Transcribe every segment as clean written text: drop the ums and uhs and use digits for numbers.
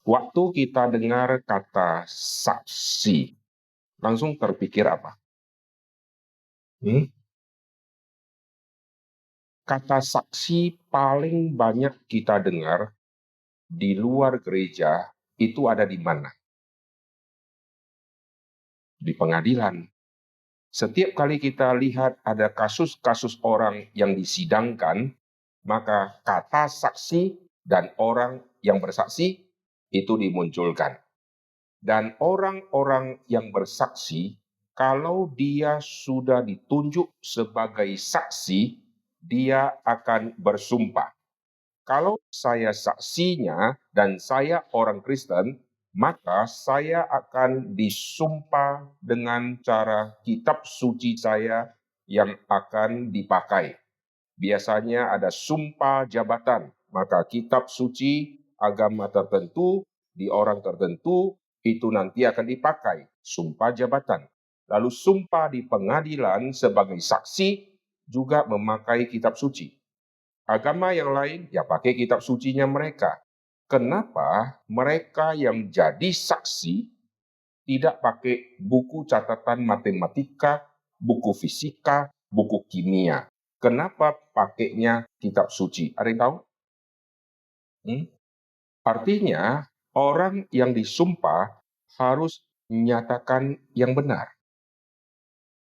Waktu kita dengar kata saksi, langsung terpikir apa? Hmm? Kata saksi paling banyak kita dengar di luar gereja itu ada di mana? Di pengadilan. Setiap kali kita lihat ada kasus-kasus orang yang disidangkan, maka kata saksi dan orang yang bersaksi itu dimunculkan. Dan orang-orang yang bersaksi, kalau dia sudah ditunjuk sebagai saksi, dia akan bersumpah. Kalau saya saksinya dan saya orang Kristen, maka saya akan disumpah dengan cara kitab suci saya yang akan dipakai. Biasanya ada sumpah jabatan, maka kitab suci agama tertentu di orang tertentu itu nanti akan dipakai, sumpah jabatan. Lalu sumpah di pengadilan sebagai saksi juga memakai kitab suci. Agama yang lain ya pakai kitab sucinya mereka. Kenapa mereka yang jadi saksi tidak pakai buku catatan matematika, buku fisika, buku kimia? Kenapa pakainya kitab suci? Ada yang tahu? Hmm? Artinya orang yang disumpah harus menyatakan yang benar.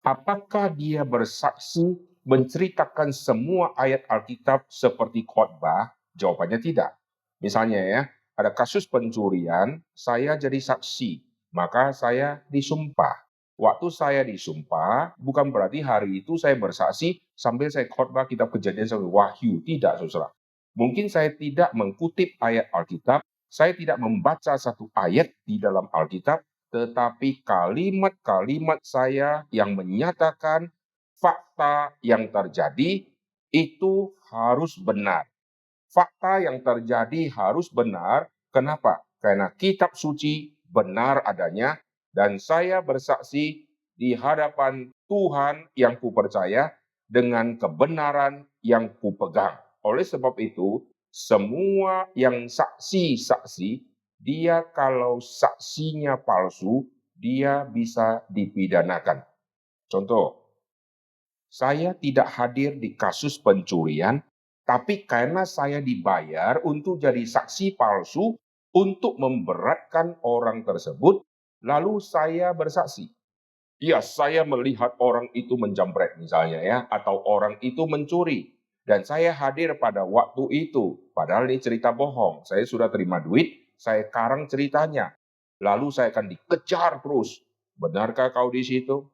Apakah dia bersaksi menceritakan semua ayat Alkitab seperti khotbah? Jawabannya tidak. Misalnya ya, ada kasus pencurian, saya jadi saksi, maka saya disumpah. Waktu saya disumpah, bukan berarti hari itu saya bersaksi sambil saya khotbah kitab Kejadian sampai Wahyu. Tidak, saudara. Mungkin saya tidak mengutip ayat Alkitab, saya tidak membaca satu ayat di dalam Alkitab, tetapi kalimat-kalimat saya yang menyatakan fakta yang terjadi itu harus benar. Fakta yang terjadi harus benar. Kenapa? Karena kitab suci benar adanya dan saya bersaksi di hadapan Tuhan yang kupercaya dengan kebenaran yang kupegang. Oleh sebab itu, semua yang saksi-saksi, dia kalau saksinya palsu, dia bisa dipidanakan. Contoh, saya tidak hadir di kasus pencurian, tapi karena saya dibayar untuk jadi saksi palsu untuk memberatkan orang tersebut, lalu saya bersaksi. Ya, saya melihat orang itu menjamret misalnya ya, atau orang itu mencuri. Dan saya hadir pada waktu itu. Padahal ini cerita bohong. Saya sudah terima duit, saya karang ceritanya. Lalu saya akan dikejar terus. Benarkah kau di situ?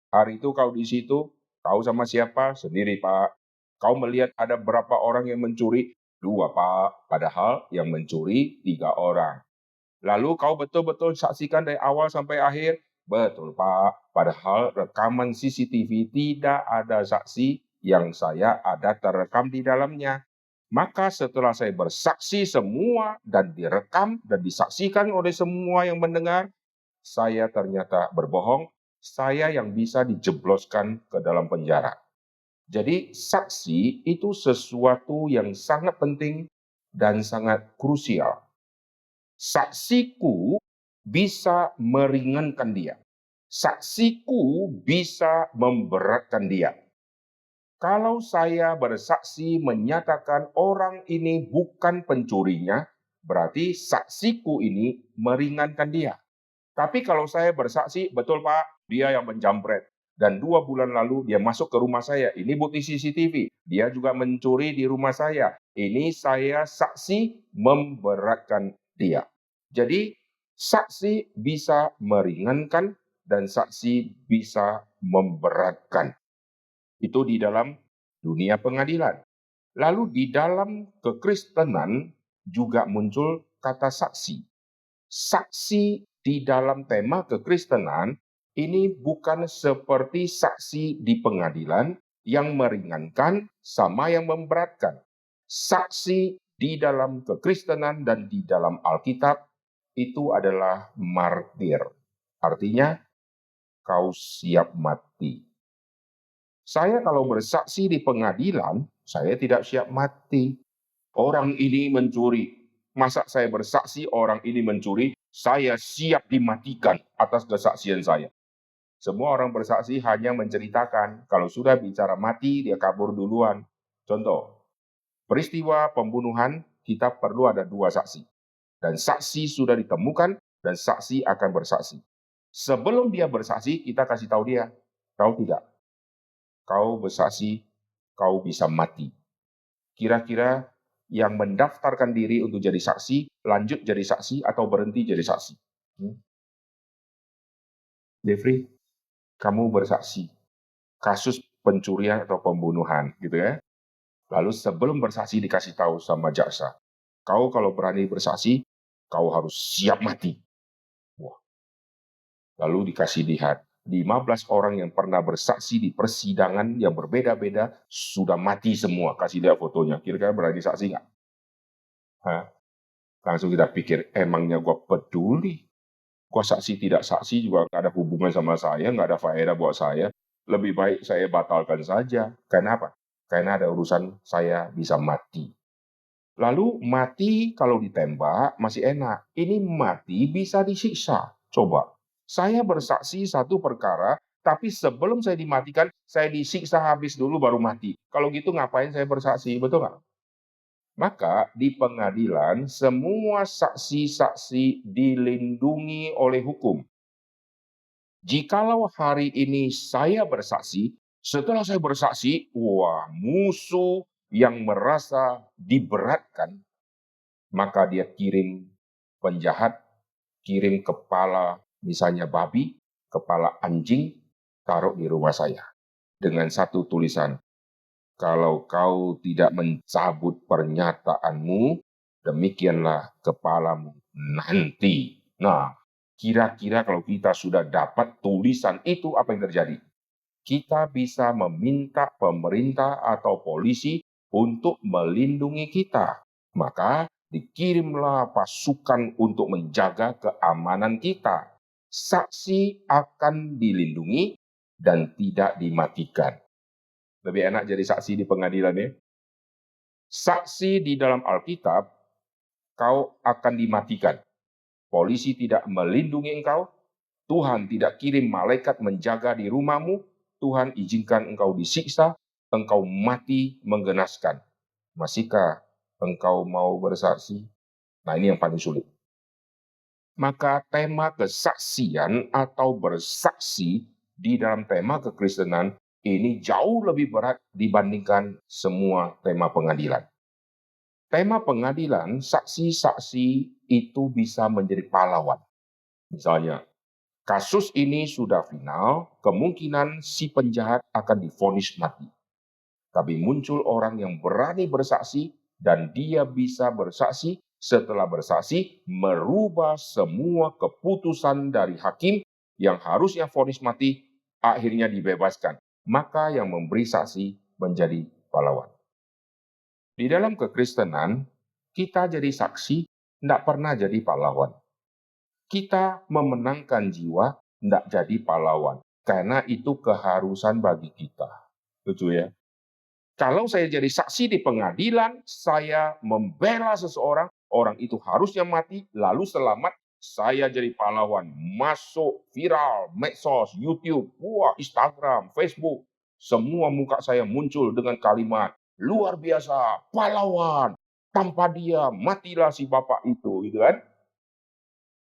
Hari itu kau di situ? Kau sama siapa? Sendiri, Pak. Kau melihat ada berapa orang yang mencuri? Dua, Pak. Padahal yang mencuri 3 orang. Lalu kau betul-betul saksikan dari awal sampai akhir? Betul, Pak. Padahal rekaman CCTV tidak ada saksi yang saya ada terekam di dalamnya. Maka setelah saya bersaksi semua dan direkam dan disaksikan oleh semua yang mendengar, saya ternyata berbohong, saya yang bisa dijebloskan ke dalam penjara. Jadi saksi itu sesuatu yang sangat penting dan sangat krusial. Saksiku bisa meringankan dia. Saksiku bisa memberatkan dia. Kalau saya bersaksi menyatakan orang ini bukan pencurinya, berarti saksiku ini meringankan dia. Tapi kalau saya bersaksi, betul Pak, dia yang menjamret. Dan 2 bulan lalu dia masuk ke rumah saya. Ini bukti CCTV. Dia juga mencuri di rumah saya. Ini saya saksi memberatkan dia. Jadi saksi bisa meringankan dan saksi bisa memberatkan. Itu di dalam dunia pengadilan. Lalu di dalam kekristenan juga muncul kata saksi. Saksi di dalam tema kekristenan ini bukan seperti saksi di pengadilan yang meringankan sama yang memberatkan. Saksi di dalam kekristenan dan di dalam Alkitab itu adalah martir. Artinya kau siap mati. Saya kalau bersaksi di pengadilan, saya tidak siap mati. Orang ini mencuri. Masa saya bersaksi orang ini mencuri, saya siap dimatikan atas kesaksian saya. Semua orang bersaksi hanya menceritakan, kalau sudah bicara mati, dia kabur duluan. Contoh, peristiwa pembunuhan, kita perlu ada 2 saksi. Dan saksi sudah ditemukan, dan saksi akan bersaksi. Sebelum dia bersaksi, kita kasih tahu dia, tahu tidak, kau bersaksi, kau bisa mati. Kira-kira yang mendaftarkan diri untuk jadi saksi, lanjut jadi saksi, atau berhenti jadi saksi? Jeffrey, kamu bersaksi kasus pencurian atau pembunuhan, gitu ya. Lalu sebelum bersaksi dikasih tahu sama jaksa, kau kalau berani bersaksi, kau harus siap mati. Wah. Lalu dikasih lihat, 15 orang yang pernah bersaksi di persidangan yang berbeda-beda sudah mati semua. Kasih lihat fotonya. Kira-kira berani saksi nggak? Hah? Langsung kita pikir, emangnya gua peduli? Gua saksi tidak saksi juga nggak ada hubungan sama saya, nggak ada faedah buat saya. Lebih baik saya batalkan saja. Kenapa? Karena ada urusan saya bisa mati. Lalu mati kalau ditembak masih enak. Ini mati bisa disiksa. Coba. Saya bersaksi satu perkara, tapi sebelum saya dimatikan, saya disiksa habis dulu baru mati. Kalau gitu ngapain saya bersaksi? Betul nggak? Maka di pengadilan semua saksi-saksi dilindungi oleh hukum. Jikalau hari ini saya bersaksi, setelah saya bersaksi, wah, musuh yang merasa diberatkan, maka dia kirim penjahat, kirim kepala misalnya babi, kepala anjing, taruh di rumah saya. Dengan satu tulisan, kalau kau tidak mencabut pernyataanmu, demikianlah kepalamu nanti. Nah, kira-kira kalau kita sudah dapat tulisan itu, apa yang terjadi? Kita bisa meminta pemerintah atau polisi untuk melindungi kita. Maka dikirimlah pasukan untuk menjaga keamanan kita. Saksi akan dilindungi dan tidak dimatikan. Lebih enak jadi saksi di pengadilan ya. Saksi di dalam Alkitab, kau akan dimatikan. Polisi tidak melindungi engkau, Tuhan tidak kirim malaikat menjaga di rumahmu, Tuhan izinkan engkau disiksa, engkau mati menggenaskan. Masihkah engkau mau bersaksi? Nah, ini yang paling sulit. Maka tema kesaksian atau bersaksi di dalam tema kekristenan ini jauh lebih berat dibandingkan semua tema pengadilan. Tema pengadilan, saksi-saksi itu bisa menjadi pahlawan. Misalnya, kasus ini sudah final, kemungkinan si penjahat akan divonis mati. Tapi muncul orang yang berani bersaksi, dan dia bisa bersaksi, setelah bersaksi, merubah semua keputusan dari hakim yang harusnya vonis mati, akhirnya dibebaskan. Maka yang memberi saksi menjadi pahlawan. Di dalam kekristenan, kita jadi saksi, tidak pernah jadi pahlawan. Kita memenangkan jiwa, tidak jadi pahlawan. Karena itu keharusan bagi kita. Betul ya? Kalau saya jadi saksi di pengadilan, saya membela seseorang, orang itu harusnya mati, lalu selamat, saya jadi pahlawan. Masuk viral, medsos, YouTube, wah, Instagram, Facebook. Semua muka saya muncul dengan kalimat, luar biasa, pahlawan. Tanpa dia, matilah si bapak itu, gitu kan?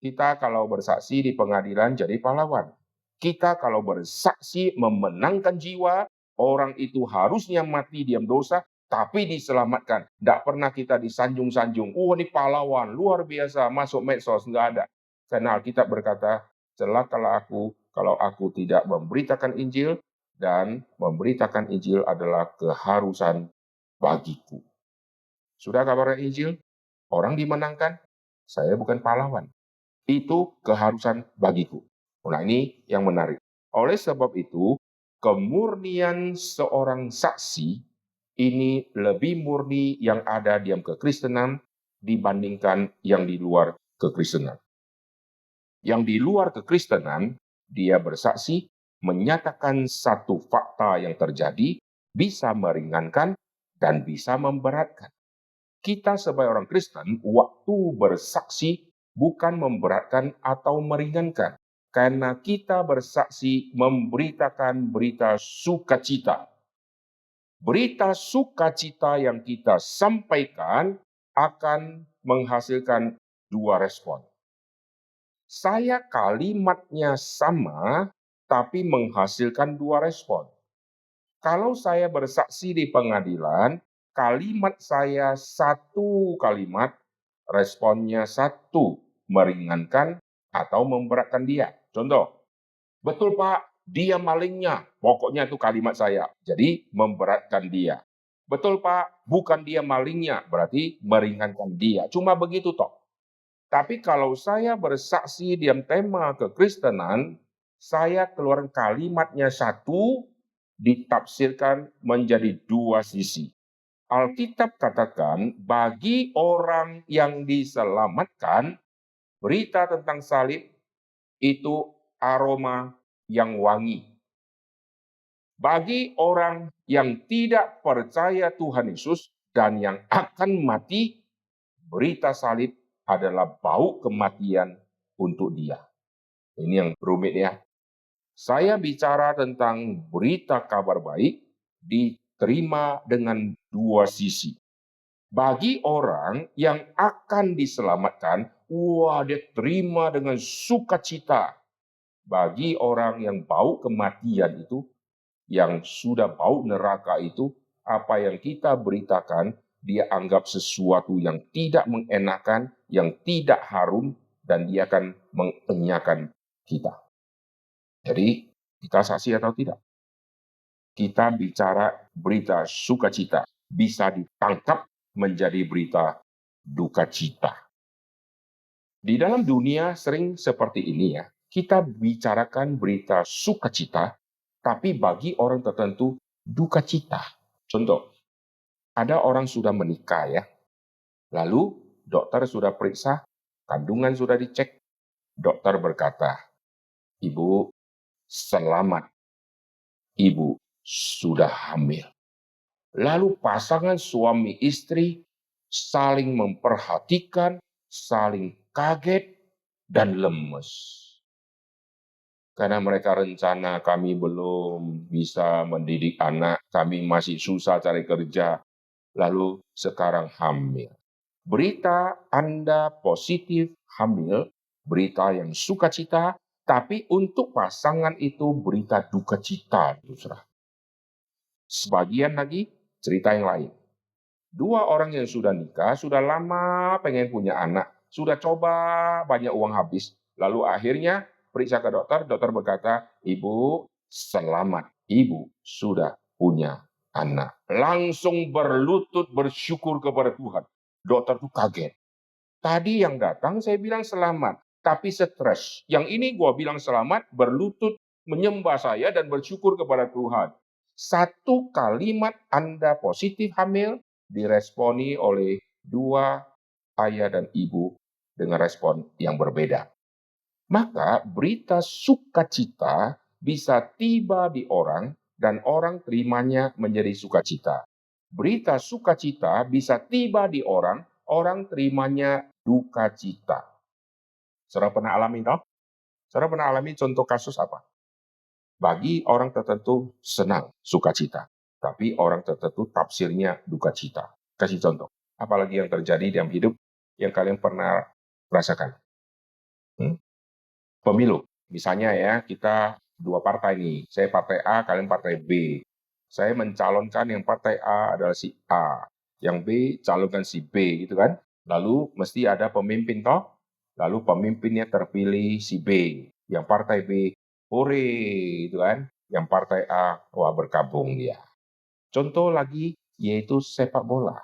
Kita kalau bersaksi di pengadilan jadi pahlawan. Kita kalau bersaksi memenangkan jiwa, orang itu harusnya mati diam dosa, tapi diselamatkan. Tidak pernah kita disanjung-sanjung. Oh, ini pahlawan, luar biasa, masuk medsos, nggak ada. Karena Alkitab berkata, celakalah aku kalau aku tidak memberitakan Injil, dan memberitakan Injil adalah keharusan bagiku. Sudah kabarnya Injil? Orang dimenangkan? Saya bukan pahlawan. Itu keharusan bagiku. Nah, ini yang menarik. Oleh sebab itu, kemurnian seorang saksi ini lebih murni yang ada di dalam kekristenan dibandingkan yang di luar kekristenan. Yang di luar kekristenan, dia bersaksi, menyatakan satu fakta yang terjadi, bisa meringankan dan bisa memberatkan. Kita sebagai orang Kristen, waktu bersaksi bukan memberatkan atau meringankan. Karena kita bersaksi memberitakan berita sukacita. Berita sukacita yang kita sampaikan akan menghasilkan dua respon. Saya kalimatnya sama, tapi menghasilkan dua respon. Kalau saya bersaksi di pengadilan, kalimat saya satu kalimat, responnya satu, meringankan atau memberatkan dia. Contoh, betul Pak, dia malingnya. Pokoknya itu kalimat saya. Jadi memberatkan dia. Betul Pak, bukan dia malingnya. Berarti meringankan dia. Cuma begitu toh. Tapi kalau saya bersaksi dalam tema kekristenan, saya keluar kalimatnya satu, ditafsirkan menjadi dua sisi. Alkitab katakan, bagi orang yang diselamatkan, berita tentang salib itu aroma yang wangi. Bagi orang yang tidak percaya Tuhan Yesus dan yang akan mati, berita salib adalah bau kematian untuk dia. Ini yang rumit ya. Saya bicara tentang berita kabar baik diterima dengan dua sisi. Bagi orang yang akan diselamatkan, wah dia terima dengan sukacita. Bagi orang yang bau kematian itu, yang sudah bau neraka itu, apa yang kita beritakan, dia anggap sesuatu yang tidak mengenakan, yang tidak harum, dan dia akan mengenyakan kita. Jadi, kita saksi atau tidak? Kita bicara berita sukacita, bisa ditangkap menjadi berita duka cita. Di dalam dunia sering seperti ini ya, kita bicarakan berita sukacita, tapi bagi orang tertentu duka cita. Contoh, ada orang sudah menikah ya, lalu dokter sudah periksa, kandungan sudah dicek, dokter berkata, Ibu, selamat, Ibu sudah hamil. Lalu pasangan suami istri saling memperhatikan, saling kaget, dan lemes. Karena mereka rencana kami belum bisa mendidik anak, kami masih susah cari kerja, lalu sekarang hamil. Berita Anda positif hamil, berita yang sukacita, tapi untuk pasangan itu berita duka cita. Sebagian lagi cerita yang lain. Dua orang yang sudah nikah, sudah lama pengen punya anak, sudah coba banyak uang habis, lalu akhirnya periksa ke dokter, dokter berkata, Ibu, selamat, Ibu sudah punya anak. Langsung berlutut bersyukur kepada Tuhan. Dokter tuh kaget. Tadi yang datang saya bilang selamat, tapi stres. Yang ini gua bilang selamat, berlutut menyembah saya dan bersyukur kepada Tuhan. Satu kalimat Anda positif hamil diresponi oleh dua ayah dan ibu dengan respon yang berbeda. Maka berita sukacita bisa tiba di orang dan orang terimanya menjadi sukacita. Berita sukacita bisa tiba di orang, orang terimanya duka cita. Saudara pernah alami toh? Saudara pernah alami contoh kasus apa? Bagi orang tertentu senang, sukacita. Tapi orang tertentu tafsirnya duka cita. Kasih contoh. Apalagi yang terjadi dalam hidup yang kalian pernah rasakan. Pemilu. Misalnya ya, kita dua partai nih. Saya partai A, kalian partai B. Saya mencalonkan yang partai A adalah si A. Yang B calonkan si B gitu kan. Lalu mesti ada pemimpin toh. Lalu pemimpinnya terpilih si B. Yang partai B, hore gitu kan. Yang partai A, wah bergabung dia. Contoh lagi yaitu sepak bola.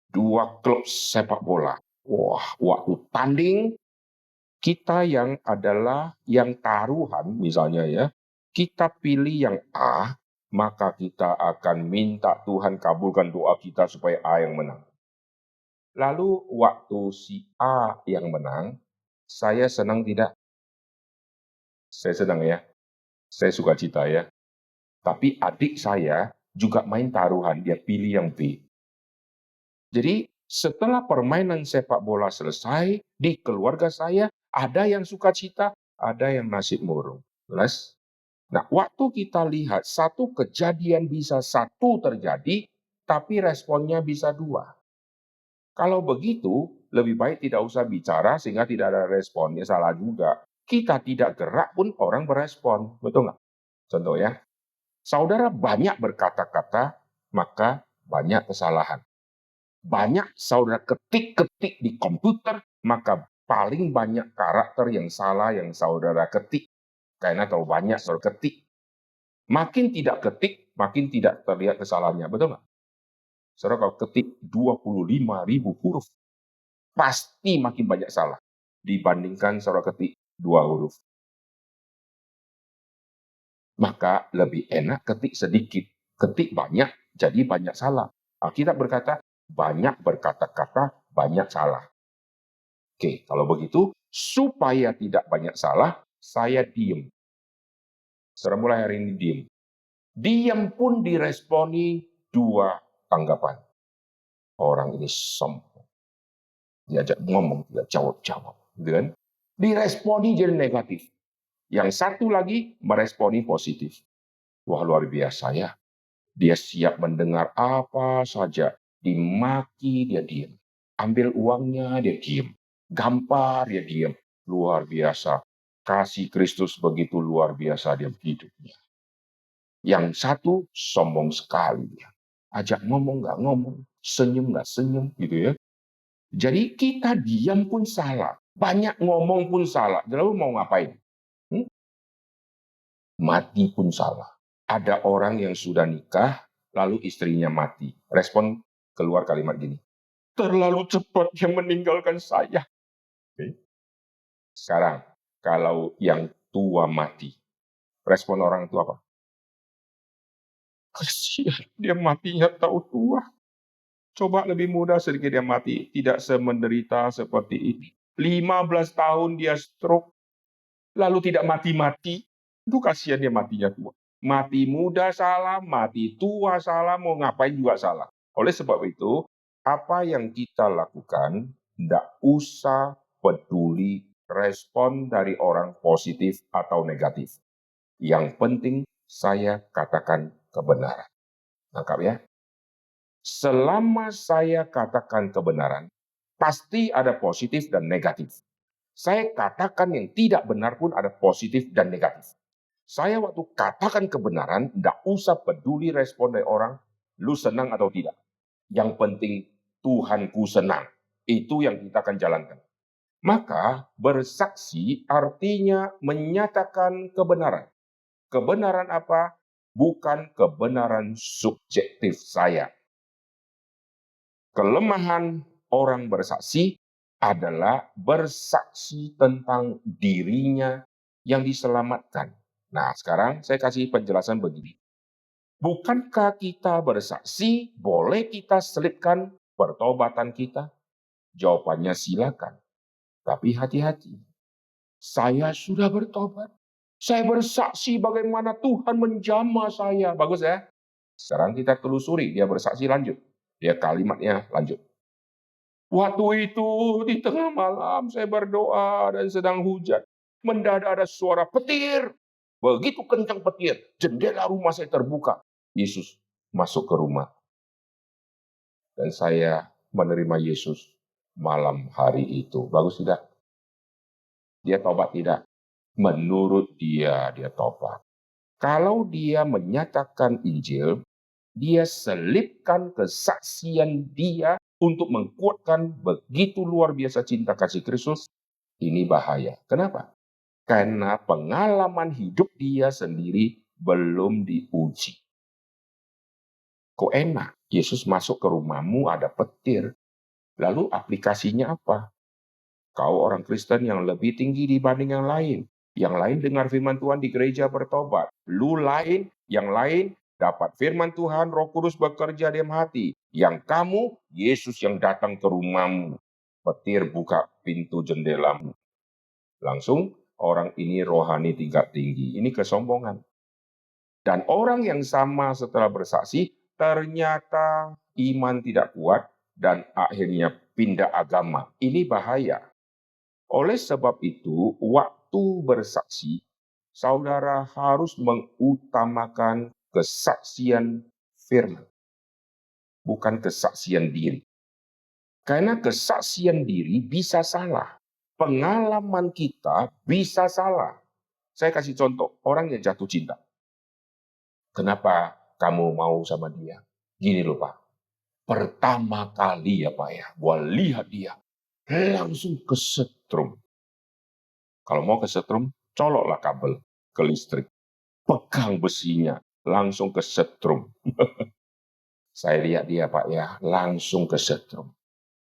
Dua klub sepak bola. Wah, waktu tanding kita yang adalah yang taruhan misalnya ya, kita pilih yang A, maka kita akan minta Tuhan kabulkan doa kita supaya A yang menang. Lalu waktu si A yang menang, saya senang tidak? Saya senang ya, saya suka cita ya. Tapi adik saya juga main taruhan, dia pilih yang B. Jadi setelah permainan sepak bola selesai, di keluarga saya ada yang sukacita, ada yang nasib murung. Jelas? Nah, waktu kita lihat satu kejadian bisa satu terjadi, tapi responnya bisa dua. Kalau begitu, lebih baik tidak usah bicara sehingga tidak ada respon. Ya salah juga. Kita tidak gerak pun orang berespon. Betul nggak? Contoh ya, saudara banyak berkata-kata, maka banyak kesalahan. Banyak saudara ketik-ketik di komputer, maka paling banyak karakter yang salah yang saudara ketik. Karena kalau banyak saudara ketik, makin tidak ketik, makin tidak terlihat kesalahannya. Betul nggak? Saudara kalau ketik 25.000 huruf, pasti makin banyak salah dibandingkan saudara ketik 2 huruf. Maka lebih enak ketik sedikit, ketik banyak, jadi banyak salah. Alkitab berkata, banyak berkata-kata, banyak salah. Oke, kalau begitu, supaya tidak banyak salah, saya diem. Saudara mulai hari ini diem. Diam pun diresponi dua tanggapan. Orang ini sombong. Diajak ngomong, tidak jawab-jawab. Gitu kan? Diresponi jadi negatif. Yang satu lagi meresponi positif. Wah, luar biasa ya. Dia siap mendengar apa saja. Dimaki, dia diam. Ambil uangnya, dia diam. Gampar, dia diam. Luar biasa. Kasih Kristus begitu luar biasa dia hidupnya. Yang satu sombong sekali. Ajak ngomong nggak ngomong, senyum nggak senyum, gitu ya. Jadi kita diam pun salah, banyak ngomong pun salah. Lalu mau ngapain? Mati pun salah. Ada orang yang sudah nikah, lalu istrinya mati. Respon keluar kalimat gini, terlalu cepat dia meninggalkan saya. Sekarang, kalau yang tua mati, respon orang tua apa? Kasihan, dia matinya tahu tua. Coba lebih muda sedikit dia mati. Tidak semenderita seperti ini. 15 tahun dia stroke, lalu tidak mati-mati. Itu kasihan dia matinya tua. Mati muda salah, mati tua salah, mau ngapain juga salah. Oleh sebab itu, apa yang kita lakukan, tidak usah peduli respon dari orang positif atau negatif. Yang penting saya katakan kebenaran. Tangkap ya. Selama saya katakan kebenaran, pasti ada positif dan negatif. Saya katakan yang tidak benar pun ada positif dan negatif. Saya waktu katakan kebenaran, tidak usah peduli respon dari orang, lu senang atau tidak. Yang penting Tuhanku senang. Itu yang kita akan jalankan. Maka bersaksi artinya menyatakan kebenaran. Kebenaran apa? Bukan kebenaran subjektif saya. Kelemahan orang bersaksi adalah bersaksi tentang dirinya yang diselamatkan. Nah, sekarang saya kasih penjelasan begini. Bukankah kita bersaksi, boleh kita selipkan pertobatan kita? Jawabannya silakan. Tapi hati-hati. Saya sudah bertobat. Saya bersaksi bagaimana Tuhan menjamah saya. Bagus ya? Sekarang kita telusuri, dia bersaksi lanjut. Dia kalimatnya lanjut. Waktu itu di tengah malam saya berdoa dan sedang hujan. Mendadak ada suara petir. Begitu kencang petir, jendela rumah saya terbuka. Yesus masuk ke rumah. Dan saya menerima Yesus malam hari itu. Bagus tidak? Dia tobat tidak? Menurut dia tobat. Kalau dia menyatakan Injil, dia selipkan kesaksian dia untuk menguatkan begitu luar biasa cinta kasih Kristus. Ini bahaya. Kenapa? Karena pengalaman hidup dia sendiri belum diuji. Kok enak? Yesus masuk ke rumahmu ada petir. Lalu aplikasinya apa? Kau orang Kristen yang lebih tinggi dibanding yang lain. Yang lain dengar firman Tuhan di gereja bertobat. Lu lain, yang lain dapat firman Tuhan, Roh Kudus bekerja dalam hati. Yang kamu, Yesus yang datang ke rumahmu. Petir buka pintu jendelamu. Langsung orang ini rohani tingkat tinggi. Ini kesombongan. Dan orang yang sama setelah bersaksi, ternyata iman tidak kuat, dan akhirnya pindah agama. Ini bahaya. Oleh sebab itu, waktu bersaksi, saudara harus mengutamakan kesaksian firman, bukan kesaksian diri. Karena kesaksian diri bisa salah. Pengalaman kita bisa salah. Saya kasih contoh, orang yang jatuh cinta. Kenapa kamu mau sama dia? Gini loh Pak, pertama kali ya Pak ya, gua lihat dia, langsung kesetrum. Kalau mau kesetrum, coloklah kabel ke listrik. Pegang besinya, langsung kesetrum. Saya lihat dia Pak ya, langsung kesetrum.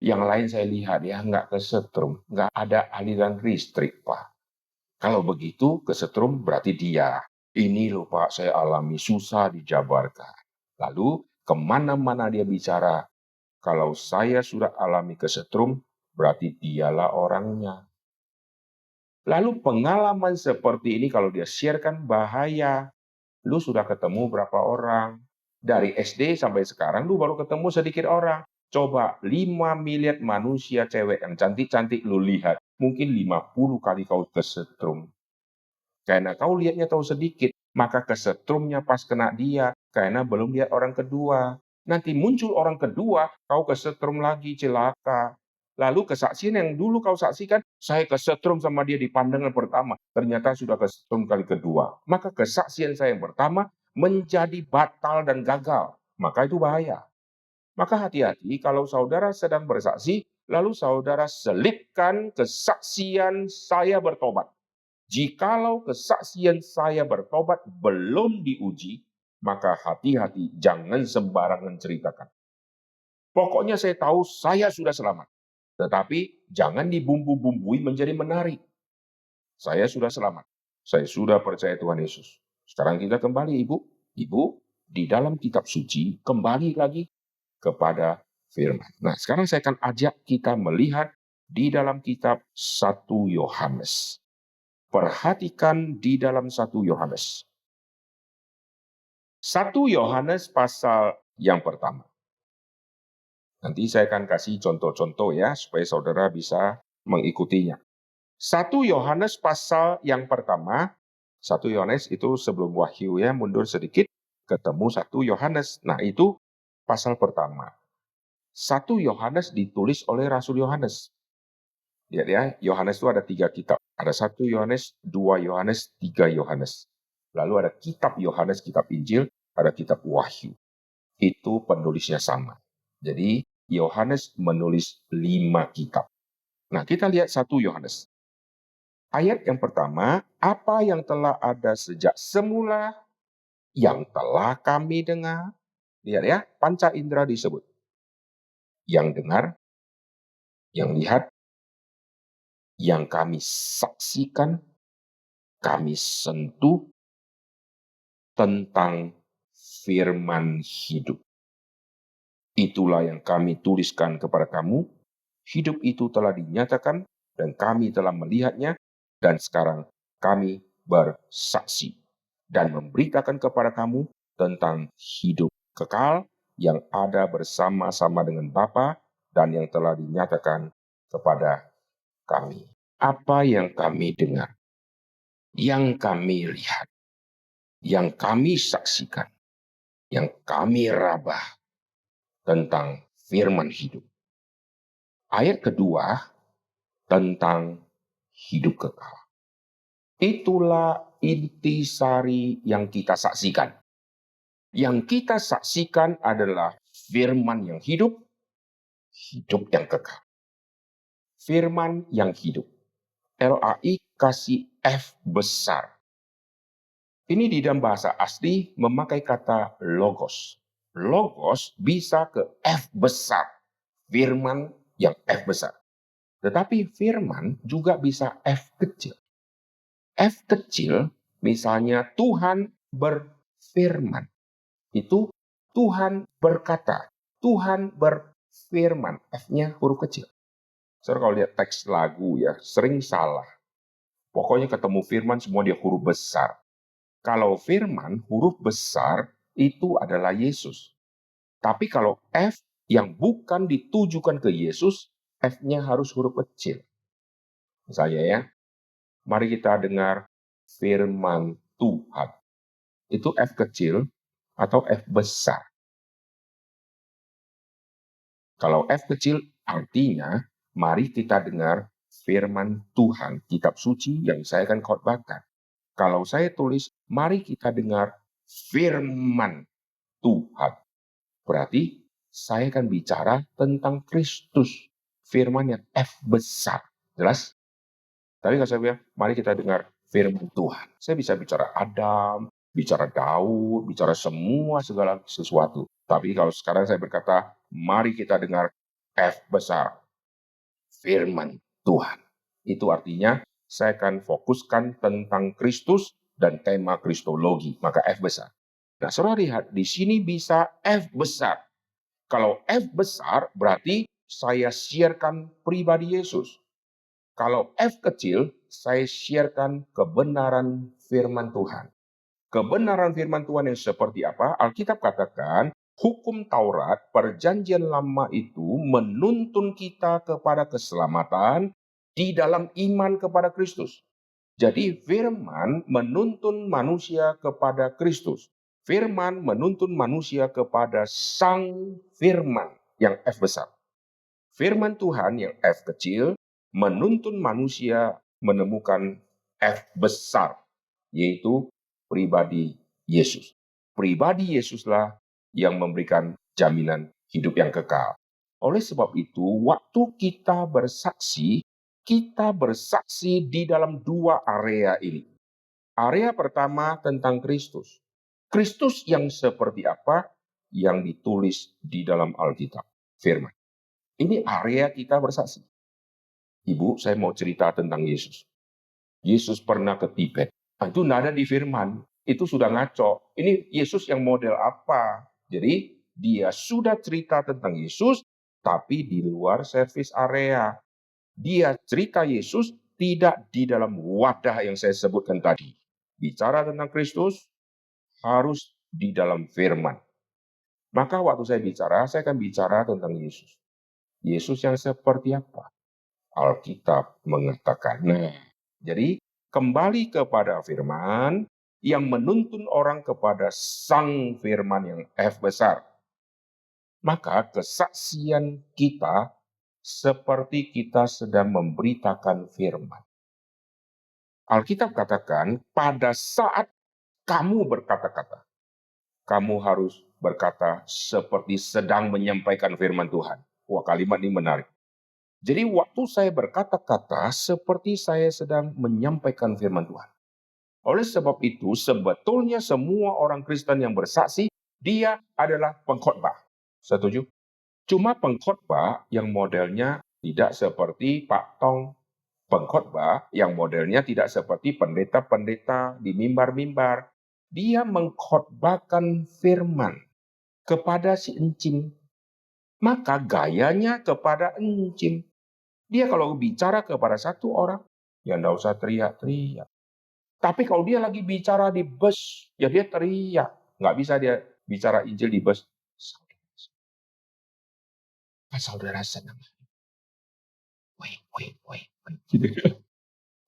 Yang lain saya lihat ya, nggak kesetrum, nggak ada aliran listrik Pak. Kalau begitu kesetrum berarti dia. Ini loh Pak, saya alami, susah dijabarkan. Lalu kemana-mana dia bicara, kalau saya sudah alami kesetrum, berarti dialah orangnya. Lalu pengalaman seperti ini kalau dia sharekan bahaya. Lu sudah ketemu berapa orang? Dari SD sampai sekarang lu baru ketemu sedikit orang. Coba 5 miliar manusia cewek yang cantik-cantik lu lihat. Mungkin 50 kali kau kesetrum. Karena kau lihatnya tahu sedikit, maka kesetrumnya pas kena dia, karena belum lihat orang kedua. Nanti muncul orang kedua, kau kesetrum lagi, celaka. Lalu kesaksian yang dulu kau saksikan, saya kesetrum sama dia di pandangan pertama, ternyata sudah kesetrum kali kedua. Maka kesaksian saya yang pertama menjadi batal dan gagal. Maka itu bahaya. Maka hati-hati kalau saudara sedang bersaksi, lalu saudara selipkan kesaksian saya bertobat. Jikalau kesaksian saya bertobat belum diuji, maka hati-hati jangan sembarangan ceritakan. Pokoknya saya tahu saya sudah selamat. Tetapi jangan dibumbu-bumbui menjadi menarik. Saya sudah selamat. Saya sudah percaya Tuhan Yesus. Sekarang kita kembali Ibu. Ibu, di dalam kitab suci kembali lagi kepada firman. Nah, sekarang saya akan ajak kita melihat di dalam kitab 1 Yohanes. Perhatikan di dalam 1 Yohanes. 1 Yohanes pasal yang pertama. Nanti saya akan kasih contoh-contoh ya, supaya saudara bisa mengikutinya. 1 Yohanes pasal yang pertama. 1 Yohanes itu sebelum Wahyu ya, mundur sedikit, ketemu 1 Yohanes. Nah itu pasal pertama. 1 Yohanes ditulis oleh Rasul Yohanes. Lihat ya, Yohanes itu ada 3 kitab. Ada 1 Yohanes, 2 Yohanes, 3 Yohanes. Lalu ada kitab Yohanes, kitab Injil, ada kitab Wahyu. Itu penulisnya sama. Jadi Yohanes menulis 5 kitab. Nah kita lihat 1 Yohanes. Ayat yang pertama, apa yang telah ada sejak semula, yang telah kami dengar. Lihat ya, panca indera disebut. Yang dengar, yang lihat, yang kami saksikan, kami sentuh tentang firman hidup. Itulah yang kami tuliskan kepada kamu. Hidup itu telah dinyatakan dan kami telah melihatnya dan sekarang kami bersaksi dan memberitakan kepada kamu tentang hidup kekal yang ada bersama-sama dengan Bapa dan yang telah dinyatakan kepada kami. Apa yang kami dengar, yang kami lihat, yang kami saksikan, yang kami rabah tentang firman hidup. Ayat kedua tentang hidup kekal. Itulah intisari yang kita saksikan. Yang kita saksikan adalah firman yang hidup, hidup yang kekal. Firman yang hidup. LAI kasih F besar. Ini di dalam bahasa asli memakai kata logos. Logos bisa ke F besar. Firman yang F besar. Tetapi firman juga bisa F kecil. F kecil misalnya Tuhan berfirman. Itu Tuhan berkata. Tuhan berfirman. F-nya huruf kecil. Saudara kalau lihat teks lagu ya sering salah. Pokoknya ketemu firman semua dia huruf besar. Kalau firman huruf besar itu adalah Yesus. Tapi kalau F yang bukan ditujukan ke Yesus, F-nya harus huruf kecil. Misalnya ya, mari kita dengar firman Tuhan. Itu F kecil atau F besar. Kalau F kecil artinya, mari kita dengar firman Tuhan, kitab suci yang saya akan khotbahkan. Kalau saya tulis, mari kita dengar firman Tuhan. Berarti saya akan bicara tentang Kristus. Firman yang F besar. Jelas? Tapi kalau saya bilang, mari kita dengar firman Tuhan. Saya bisa bicara Adam, bicara Daud, bicara semua segala sesuatu. Tapi kalau sekarang saya berkata, mari kita dengar F besar. Firman Tuhan. Itu artinya saya akan fokuskan tentang Kristus dan tema Kristologi. Maka F besar. Nah, saudara lihat, di sini bisa F besar. Kalau F besar berarti saya siarkan pribadi Yesus. Kalau F kecil, saya siarkan kebenaran firman Tuhan. Kebenaran firman Tuhan yang seperti apa? Alkitab katakan, hukum Taurat perjanjian lama itu menuntun kita kepada keselamatan di dalam iman kepada Kristus. Jadi firman menuntun manusia kepada Kristus. Firman menuntun manusia kepada Sang Firman yang F besar. Firman Tuhan yang F kecil menuntun manusia menemukan F besar, yaitu pribadi Yesus. Pribadi Yesuslah yang memberikan jaminan hidup yang kekal. Oleh sebab itu, waktu kita bersaksi di dalam dua area ini. Area pertama tentang Kristus. Kristus yang seperti apa yang ditulis di dalam Alkitab, firman. Ini area kita bersaksi. Ibu, saya mau cerita tentang Yesus. Yesus pernah ke Tibet. Nah, itu nggak ada di firman. Itu sudah ngaco. Ini Yesus yang model apa? Jadi, dia sudah cerita tentang Yesus, tapi di luar service area. Dia cerita Yesus tidak di dalam wadah yang saya sebutkan tadi. Bicara tentang Kristus harus di dalam firman. Maka waktu saya akan bicara tentang Yesus. Yesus yang seperti apa? Alkitab mengatakan. Nah, jadi kembali kepada firman yang menuntun orang kepada Sang Firman yang F besar. Maka kesaksian kita seperti kita sedang memberitakan firman. Alkitab katakan, pada saat kamu berkata-kata, kamu harus berkata seperti sedang menyampaikan firman Tuhan. Wah, kalimat ini menarik. Jadi waktu saya berkata-kata seperti saya sedang menyampaikan firman Tuhan. Oleh sebab itu, sebetulnya semua orang Kristen yang bersaksi, dia adalah pengkhotbah. Setuju? Cuma pengkhotbah yang modelnya tidak seperti Pak Tong. Pengkhotbah yang modelnya tidak seperti pendeta-pendeta di mimbar-mimbar. Dia mengkhotbahkan firman kepada si encim. Maka gayanya kepada encim. Dia kalau bicara kepada satu orang, ya nggak usah teriak-teriak. Tapi kalau dia lagi bicara di bus, ya dia teriak. Nggak bisa dia bicara Injil di bus. Saudara senang. Wait. Gitu kan.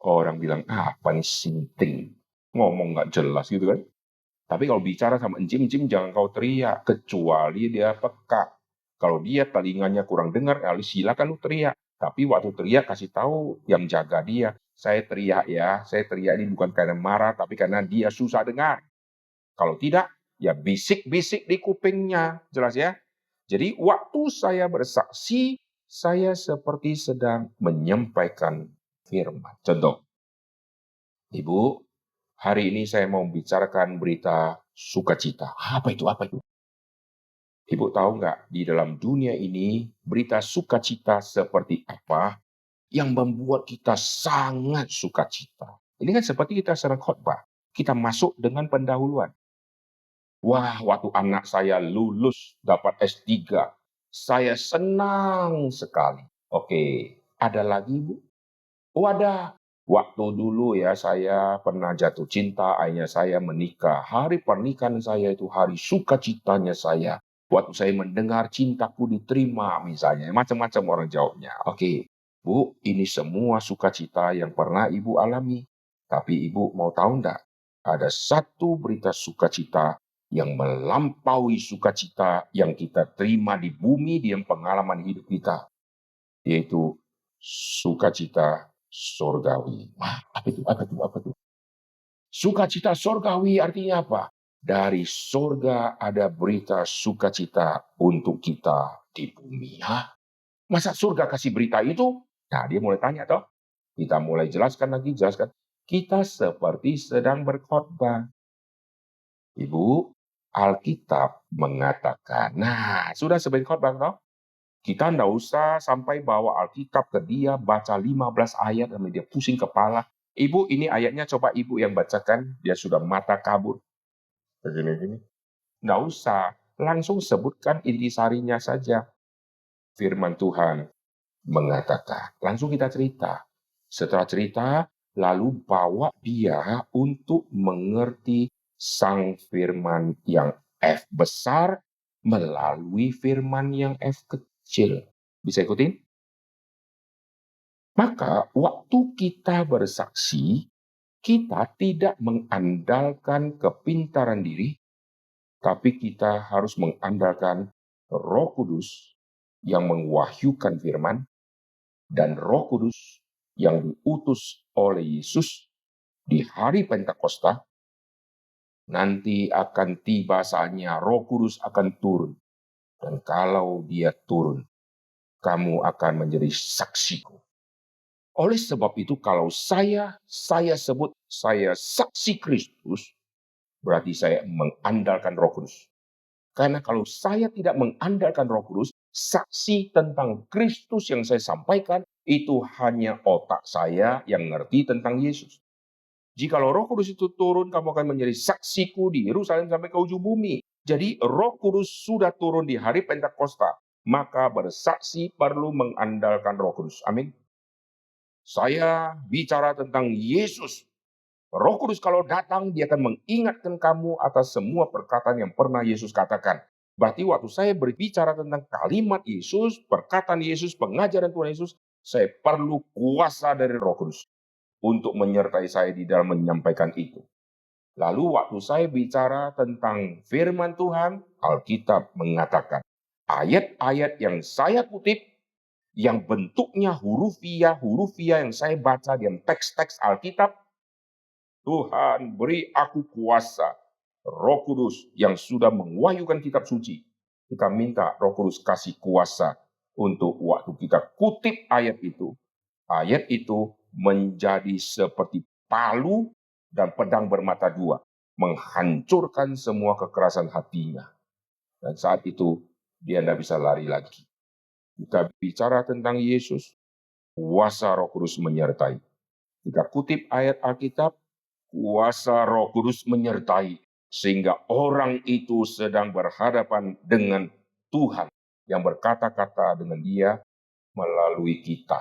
Orang bilang, apa nih sinting. Ngomong nggak jelas gitu kan. Tapi kalau bicara sama encim jangan kau teriak. Kecuali dia peka. Kalau dia telinganya kurang dengar, silakan lu teriak. Tapi waktu teriak kasih tahu yang jaga dia. Saya teriak ya, saya teriak ini bukan karena marah, tapi karena dia susah dengar. Kalau tidak, ya bisik-bisik di kupingnya. Jelas ya? Jadi waktu saya bersaksi, saya seperti sedang menyampaikan firman. Contoh, Ibu, hari ini saya mau bicarakan berita sukacita. Apa itu? Ibu tahu nggak, di dalam dunia ini, berita sukacita seperti apa yang membuat kita sangat sukacita. Ini kan seperti kita sedang khotbah. Kita masuk dengan pendahuluan. Wah, waktu anak saya lulus dapat S3, saya senang sekali. Oke, ada lagi, Bu? Oh, ada. Waktu dulu ya saya pernah jatuh cinta, akhirnya saya menikah. Hari pernikahan saya itu hari sukacitanya saya. Waktu saya mendengar cintaku diterima misalnya, macam-macam orang jawabnya. Oke, Bu, ini semua sukacita yang pernah Ibu alami. Tapi Ibu mau tahu enggak? Ada satu berita sukacita yang melampaui sukacita yang kita terima di bumi di pengalaman hidup kita, yaitu sukacita sorgawi. Wah, apa itu? Apa itu? Apa itu? Sukacita sorgawi artinya apa? Dari sorga ada berita sukacita untuk kita di bumi. Hah? Masa surga kasih berita itu? Nah, dia mulai tanya toh. Kita mulai jelaskan lagi, jelaskan. Kita seperti sedang berkhotbah. Ibu, Alkitab mengatakan. Nah, sudah sebagai khotbah toh? Kita ndak usah sampai bawa Alkitab ke dia, baca 15 ayat, dan dia pusing kepala. Ibu, ini ayatnya coba Ibu yang bacakan. Dia sudah mata kabur. Begini-gini. Nggak usah. Langsung sebutkan intisarinya saja. Firman Tuhan mengatakan. Langsung kita cerita. Setelah cerita, lalu bawa dia untuk mengerti sang firman yang F besar melalui firman yang F kecil. Bisa ikutin? Maka waktu kita bersaksi, kita tidak mengandalkan kepintaran diri, tapi kita harus mengandalkan Roh Kudus yang mewahyukan firman dan Roh Kudus yang diutus oleh Yesus di hari Pentakosta. Nanti akan tiba saatnya Roh Kudus akan turun. Dan kalau dia turun, kamu akan menjadi saksiku. Oleh sebab itu kalau saya sebut saya saksi Kristus, berarti saya mengandalkan Roh Kudus. Karena kalau saya tidak mengandalkan Roh Kudus, saksi tentang Kristus yang saya sampaikan itu hanya otak saya yang ngerti tentang Yesus. Jikalau Roh Kudus itu turun, kamu akan menjadi saksiku di Yerusalem sampai ke ujung bumi. Jadi Roh Kudus sudah turun di hari Pentakosta, maka bersaksi perlu mengandalkan Roh Kudus. Amin. Saya bicara tentang Yesus. Roh Kudus kalau datang, dia akan mengingatkan kamu atas semua perkataan yang pernah Yesus katakan. Berarti waktu saya berbicara tentang kalimat Yesus, perkataan Yesus, pengajaran Tuhan Yesus, saya perlu kuasa dari Roh Kudus untuk menyertai saya di dalam menyampaikan itu. Lalu waktu saya bicara tentang firman Tuhan, Alkitab mengatakan, ayat-ayat yang saya kutip, yang bentuknya hurufiah yang saya baca di teks-teks Alkitab, Tuhan beri aku kuasa, Roh Kudus yang sudah mewahyukan kitab suci. Kita minta Roh Kudus kasih kuasa untuk waktu kita kutip ayat itu menjadi seperti palu dan pedang bermata dua, menghancurkan semua kekerasan hatinya. Dan saat itu dia tidak bisa lari lagi. Kita bicara tentang Yesus, kuasa Roh Kudus menyertai. Kita kutip ayat Alkitab, kuasa Roh Kudus menyertai, sehingga orang itu sedang berhadapan dengan Tuhan yang berkata-kata dengan dia melalui kita.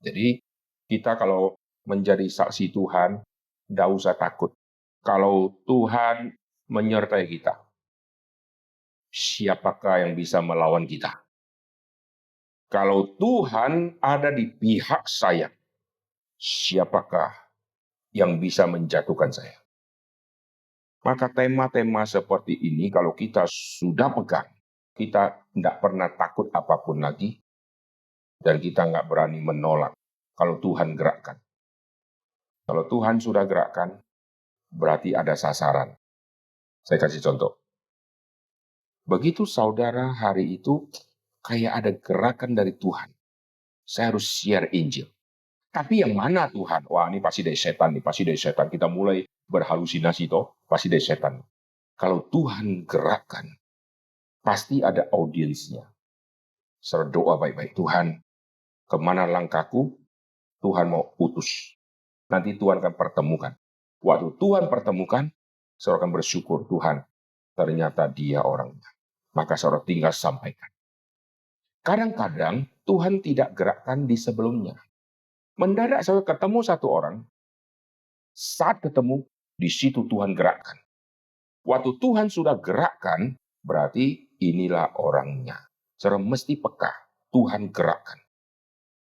Jadi kita kalau menjadi saksi Tuhan, tidak usah takut. Kalau Tuhan menyertai kita, siapakah yang bisa melawan kita? Kalau Tuhan ada di pihak saya, siapakah yang bisa menjatuhkan saya? Maka tema-tema seperti ini kalau kita sudah pegang, kita tidak pernah takut apapun lagi, dan kita nggak berani menolak kalau Tuhan gerakkan. Kalau Tuhan sudah gerakkan, berarti ada sasaran. Saya kasih contoh. Begitu saudara hari itu kayak ada gerakan dari Tuhan. Saya harus share Injil. Tapi yang mana Tuhan? Wah, ini pasti dari setan nih, pasti dari setan. Kita mulai berhalusinasi toh, pasti dari setan. Kalau Tuhan gerakkan, pasti ada audiensnya. Saya doa baik-baik, Tuhan, kemana langkahku? Tuhan mau utus. Nanti Tuhan akan pertemukan. Waktu Tuhan pertemukan, saudara akan bersyukur, Tuhan, ternyata dia orangnya. Maka saudara tinggal sampaikan. Kadang-kadang Tuhan tidak gerakkan di sebelumnya. Mendadak saudara ketemu satu orang, saat ketemu, di situ Tuhan gerakkan. Waktu Tuhan sudah gerakkan, Berarti inilah orangnya. Saudara mesti peka, Tuhan gerakkan.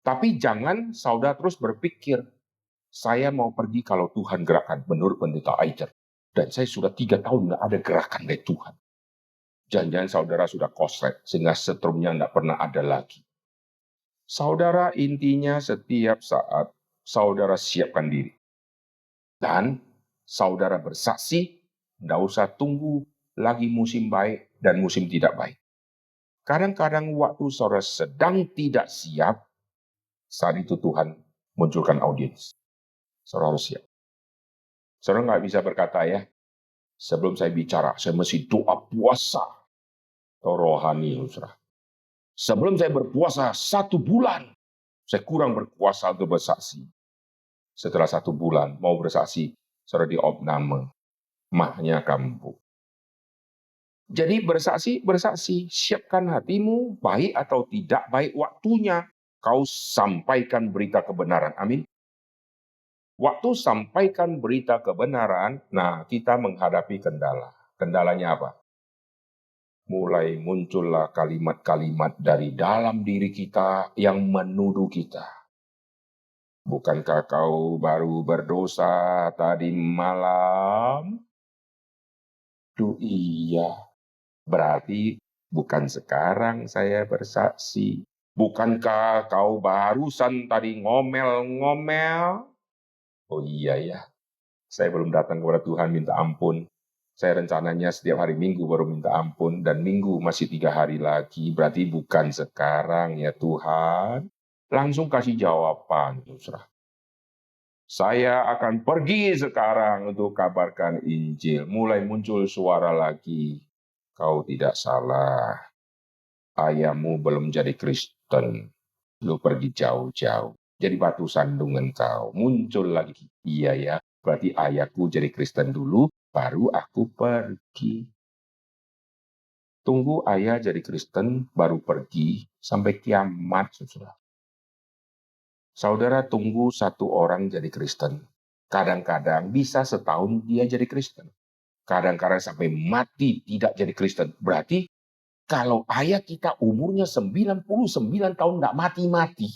Tapi jangan saudara terus berpikir, saya mau pergi kalau Tuhan gerakkan, menurut pendeta Aicher. Dan saya sudah 3 tahun nggak ada gerakan dari Tuhan. Jangan-jangan saudara sudah koslet, sehingga setrumnya nggak pernah ada lagi. Saudara, intinya setiap saat saudara siapkan diri. Dan saudara bersaksi, tidak usah tunggu lagi musim baik dan musim tidak baik. Kadang-kadang waktu saudara sedang tidak siap, saat itu Tuhan munculkan audiens. Saudara harus siap. Saudara nggak bisa berkata ya, sebelum saya bicara, saya mesti doa puasa. Atau rohani, saudara. Sebelum saya berpuasa 1 bulan, saya kurang berkuasa untuk bersaksi. Setelah 1 bulan, mau bersaksi, saudara diopname, mahnya kambuh. Jadi bersaksi, siapkan hatimu, baik atau tidak baik waktunya. Kau sampaikan berita kebenaran, amin. Waktu sampaikan berita kebenaran, nah kita menghadapi kendala. Kendalanya apa? Mulai muncullah kalimat-kalimat dari dalam diri kita yang menuduh kita. Bukankah kau baru berdosa tadi malam? Duh iya, berarti bukan sekarang saya bersaksi. Bukankah kau barusan tadi ngomel-ngomel? Oh iya ya, saya belum datang kepada Tuhan minta ampun. Saya rencananya setiap hari Minggu baru minta ampun, dan Minggu masih 3 hari lagi. Berarti bukan sekarang ya Tuhan. Langsung kasih jawaban, saudara. Saya akan pergi sekarang untuk kabarkan Injil. Mulai muncul suara lagi. Kau tidak salah. Ayahmu belum jadi Kristen. Lu pergi jauh-jauh. Jadi batu sandungan kau. Muncul lagi. Iya ya, berarti ayahku jadi Kristen dulu, baru aku pergi. Tunggu ayah jadi Kristen, baru pergi. Sampai kiamat, saudara. Saudara tunggu 1 orang jadi Kristen. Kadang-kadang bisa setahun dia jadi Kristen. Kadang-kadang sampai mati tidak jadi Kristen. Berarti kalau ayah kita umurnya 99 tahun tidak mati-mati.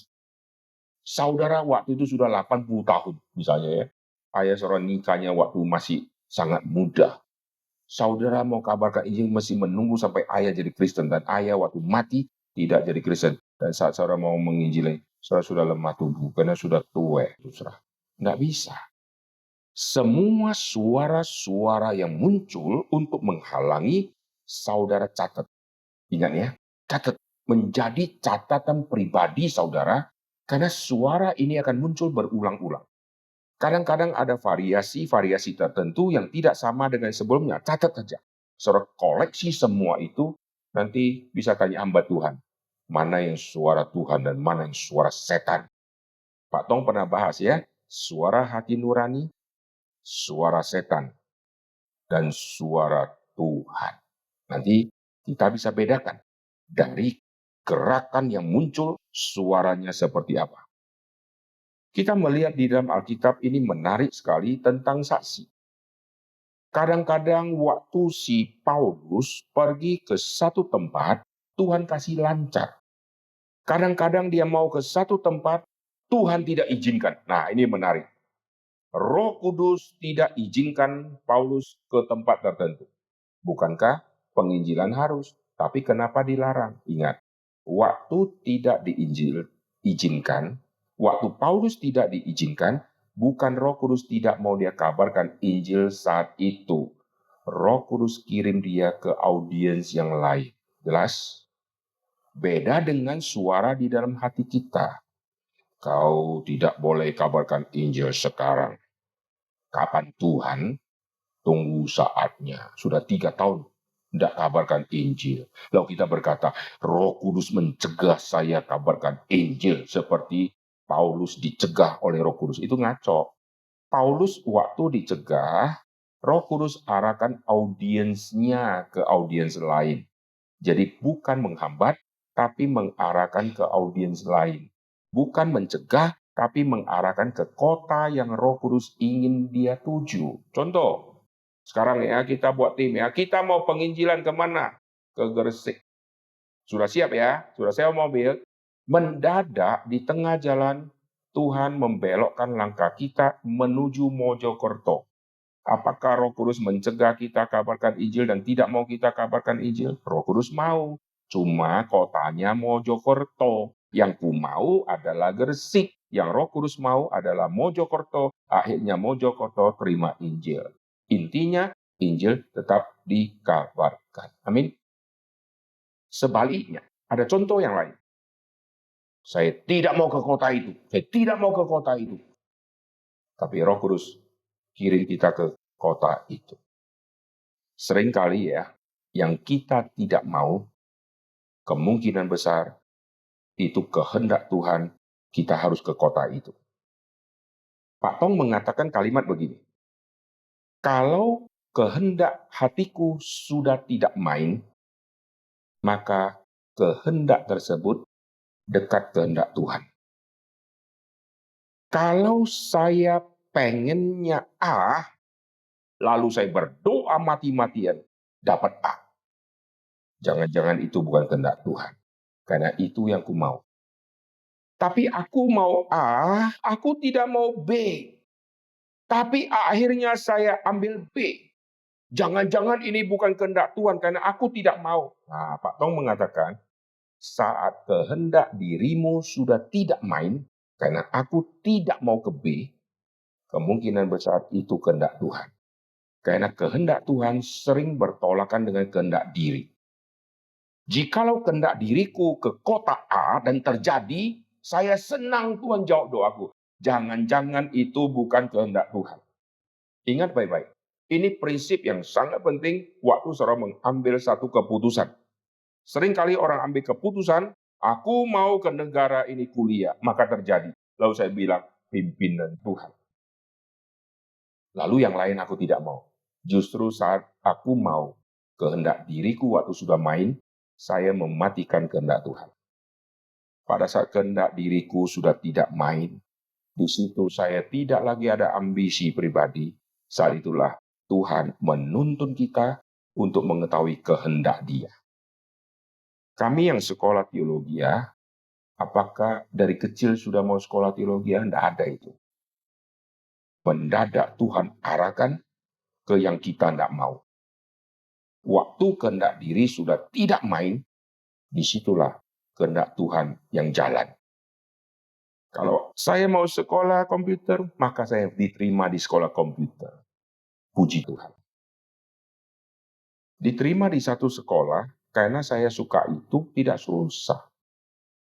Saudara waktu itu sudah 80 tahun misalnya ya. Ayah saudara nikahnya waktu masih sangat muda. Saudara mau kabarkan Injil mesti menunggu sampai ayah jadi Kristen. Dan ayah waktu mati tidak jadi Kristen. Dan saat saudara mau menginjili, saudara sudah lemah tubuh karena sudah tua. Nggak bisa. Semua suara-suara yang muncul untuk menghalangi, saudara catat. Ingat ya, catat. Menjadi catatan pribadi saudara, karena suara ini akan muncul berulang-ulang. Kadang-kadang ada variasi-variasi tertentu yang tidak sama dengan sebelumnya. Catat saja. Saudara koleksi semua itu, nanti bisa tanya hamba Tuhan. Mana yang suara Tuhan dan mana yang suara setan. Pak Tong pernah bahas ya, suara hati nurani, suara setan, dan suara Tuhan. Nanti kita bisa bedakan dari gerakan yang muncul, suaranya seperti apa. Kita melihat di dalam Alkitab ini menarik sekali tentang saksi. Kadang-kadang waktu si Paulus pergi ke satu tempat, Tuhan kasih lancar. Kadang-kadang dia mau ke satu tempat, Tuhan tidak izinkan. Nah, ini menarik. Roh Kudus tidak izinkan Paulus ke tempat tertentu. Bukankah penginjilan harus? Tapi kenapa dilarang? Ingat, waktu tidak diizinkan, waktu Paulus tidak diizinkan, bukan Roh Kudus tidak mau dia kabarkan Injil saat itu. Roh Kudus kirim dia ke audiens yang lain. Jelas? Beda dengan suara di dalam hati kita. Kau tidak boleh kabarkan Injil sekarang. Kapan Tuhan? Tunggu saatnya. Sudah 3 tahun tidak kabarkan Injil. Lalu kita berkata, Roh Kudus mencegah saya kabarkan Injil. Seperti Paulus dicegah oleh Roh Kudus. Itu ngaco. Paulus waktu dicegah, Roh Kudus arahkan audiensnya ke audiens lain. Jadi bukan menghambat, tapi mengarahkan ke audiens lain. Bukan mencegah, tapi mengarahkan ke kota yang Roh Kudus ingin dia tuju. Contoh, sekarang ya kita buat tim ya, kita mau penginjilan kemana? ke Gresik. Sudah siap ya? Sudah sewa mobil? Mendadak di tengah jalan, Tuhan membelokkan langkah kita menuju Mojokerto. Apakah Roh Kudus mencegah kita kabarkan Injil dan tidak mau kita kabarkan Injil? Roh Kudus mau. Cuma kotanya Mojokerto. Yang ku mau adalah Gresik. Yang Roh Kudus mau adalah Mojokerto. Akhirnya Mojokerto terima Injil. Intinya, Injil tetap dikabarkan. Amin. Sebaliknya, ada contoh yang lain. Saya tidak mau ke kota itu. Saya tidak mau ke kota itu. Tapi Roh Kudus kirim kita ke kota itu. Seringkali ya, yang kita tidak mau, kemungkinan besar itu kehendak Tuhan, kita harus ke kota itu. Pak Tong mengatakan kalimat begini, kalau kehendak hatiku sudah tidak main, maka kehendak tersebut dekat kehendak Tuhan. Kalau saya pengennya A, lalu saya berdoa mati-matian, dapat A. Jangan-jangan itu bukan kehendak Tuhan. Karena itu yang ku mau. Tapi aku mau A, aku tidak mau B. Tapi akhirnya saya ambil B. Jangan-jangan ini bukan kehendak Tuhan karena aku tidak mau. Nah, Pak Tong mengatakan, saat kehendak dirimu sudah tidak main, karena aku tidak mau ke B, kemungkinan besar itu kehendak Tuhan. Karena kehendak Tuhan sering bertolakan dengan kehendak diri. Jikalau kehendak diriku ke kota A dan terjadi, saya senang Tuhan jawab doaku. Jangan-jangan itu bukan kehendak Tuhan. Ingat baik-baik. Ini prinsip yang sangat penting waktu seorang mengambil satu keputusan. Seringkali orang ambil keputusan, aku mau ke negara ini kuliah, maka terjadi. Lalu saya bilang, pimpinan Tuhan. Lalu yang lain aku tidak mau. Justru saat aku mau kehendak diriku waktu sudah main, saya mematikan kehendak Tuhan. Pada saat kehendak diriku sudah tidak main, di situ saya tidak lagi ada ambisi pribadi. Saat itulah Tuhan menuntun kita untuk mengetahui kehendak Dia. Kami yang sekolah teologi ya, apakah dari kecil sudah mau sekolah teologi? Tidak ada itu. Mendadak Tuhan arahkan ke yang kita tidak mau. Waktu kehendak diri sudah tidak main, disitulah kehendak Tuhan yang jalan. Kalau saya mau sekolah komputer, maka saya diterima di sekolah komputer. Puji Tuhan. Diterima di satu sekolah, karena saya suka itu tidak susah.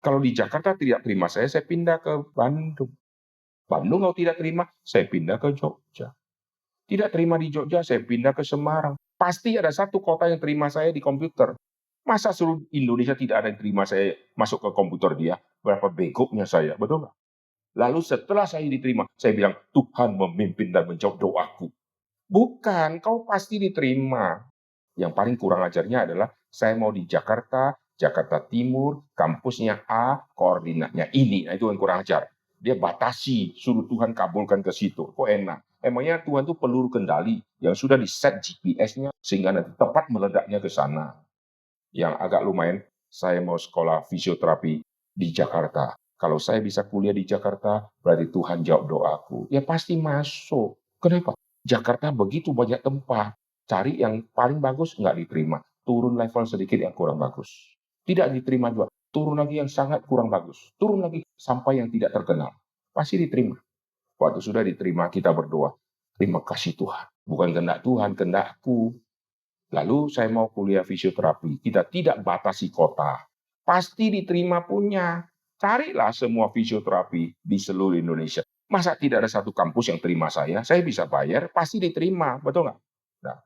Kalau di Jakarta tidak terima saya pindah ke Bandung. Bandung kalau tidak terima, saya pindah ke Jogja. Tidak terima di Jogja, saya pindah ke Semarang. Pasti ada satu kota yang terima saya di komputer. Masa seluruh Indonesia tidak ada yang terima saya masuk ke komputer dia? Berapa begoknya saya, betul nggak? Lalu setelah saya diterima, saya bilang, Tuhan memimpin dan menjawab doaku. Bukan, kau pasti diterima. Yang paling kurang ajarnya adalah, saya mau di Jakarta, Jakarta Timur, kampusnya A, koordinatnya ini. Nah, itu yang kurang ajar. Dia batasi, suruh Tuhan kabulkan ke situ. Kok enak? Emangnya Tuhan itu peluru kendali yang sudah di-set GPS-nya sehingga nanti tepat meledaknya ke sana. Yang agak lumayan, saya mau sekolah fisioterapi di Jakarta. Kalau saya bisa kuliah di Jakarta, berarti Tuhan jawab doaku. Ya pasti masuk. Kenapa? Jakarta begitu banyak tempat. Cari yang paling bagus, nggak diterima. Turun level sedikit yang kurang bagus. Tidak diterima juga. Turun lagi yang sangat kurang bagus. Turun lagi sampai yang tidak terkenal. Pasti diterima. Waktu sudah diterima, kita berdoa. Terima kasih Tuhan. Bukan kehendak Tuhan, kehendakku. Lalu saya mau kuliah fisioterapi. Kita tidak batasi kota. Pasti diterima punya. Carilah semua fisioterapi di seluruh Indonesia. Masa tidak ada satu kampus yang terima saya bisa bayar, pasti diterima. Betul nggak? Nah,